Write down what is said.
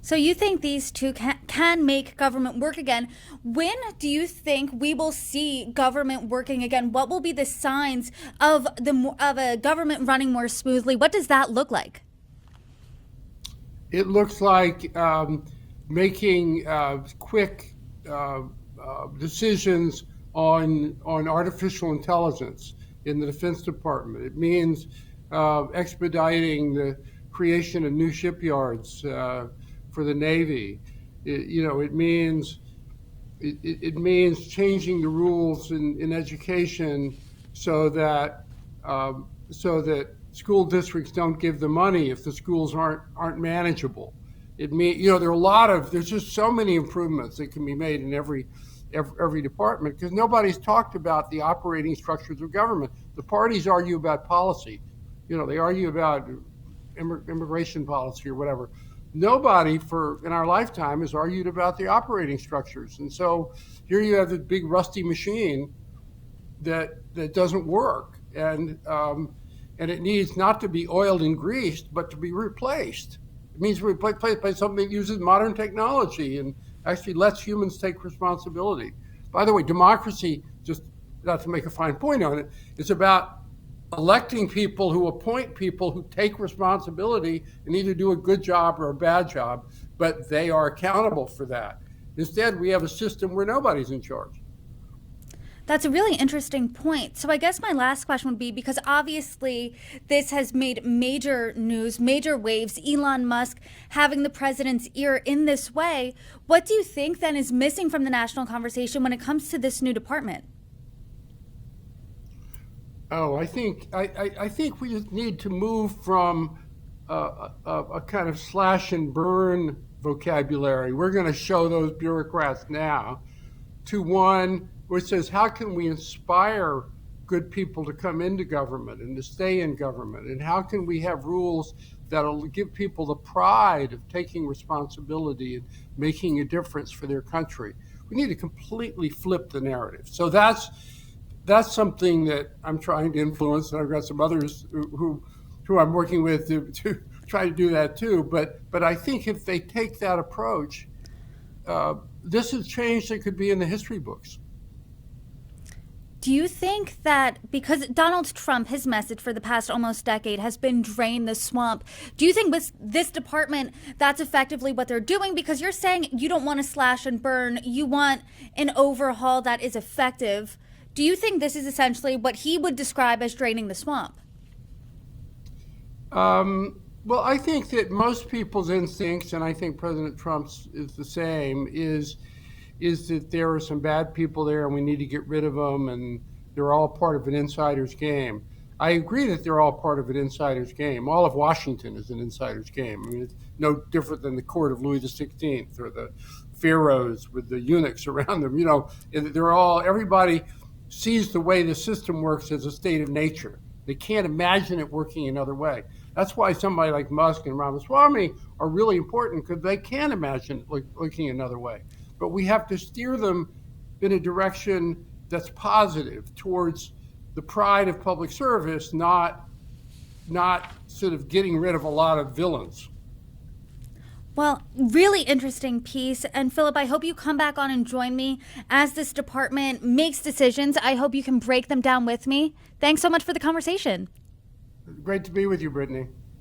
So you think these two can make government work again? When do you think we will see government working again? What will be the signs of a government running more smoothly? What does that look like? It looks like making quick decisions on artificial intelligence in the Defense Department. It means expediting the creation of new shipyards for the Navy. It means changing the rules in education so that school districts don't give the money if the schools aren't manageable. There's just so many improvements that can be made in every department, because nobody's talked about the operating structures of government. The parties argue about policy. They argue about immigration policy or whatever. Nobody in our lifetime has argued about the operating structures. And so here you have this big rusty machine that doesn't work. And it needs not to be oiled and greased, but to be replaced. It means replaced by something that uses modern technology and actually lets humans take responsibility. By the way, democracy, just not to make a fine point on it, is about electing people who appoint people who take responsibility and either do a good job or a bad job, but they are accountable for that. Instead, we have a system where nobody's in charge. That's a really interesting point. So I guess my last question would be, because obviously this has made major news, major waves, Elon Musk having the president's ear in this way, what do you think then is missing from the national conversation when it comes to this new department? Oh, I think we just need to move from a kind of slash and burn vocabulary. We're going to show those bureaucrats now, to one which says, how can we inspire good people to come into government and to stay in government? And how can we have rules that'll give people the pride of taking responsibility and making a difference for their country? We need to completely flip the narrative. So that's something that I'm trying to influence, and I've got some others who I'm working with to try to do that too. But I think if they take that approach, this is change that could be in the history books. Do you think that because Donald Trump, his message for the past almost decade has been drain the swamp, do you think with this department that's effectively what they're doing? Because you're saying you don't want to slash and burn, you want an overhaul that is effective. Do you think this is essentially what he would describe as draining the swamp? Well, I think that most people's instincts, and I think President Trump's is the same, is that there are some bad people there and we need to get rid of them, and they're all part of an insider's game. I agree that they're all part of an insider's game. All of Washington is an insider's game. I mean, it's no different than the court of Louis XVI or the pharaohs with the eunuchs around them. Everybody sees the way the system works as a state of nature. They can't imagine it working another way. That's why somebody like Musk and Ramaswamy are really important, because they can't imagine it looking another way. But we have to steer them in a direction that's positive towards the pride of public service, not sort of getting rid of a lot of villains. Well, really interesting piece. And Philip, I hope you come back on and join me as this department makes decisions. I hope you can break them down with me. Thanks so much for the conversation. Great to be with you, Brittany.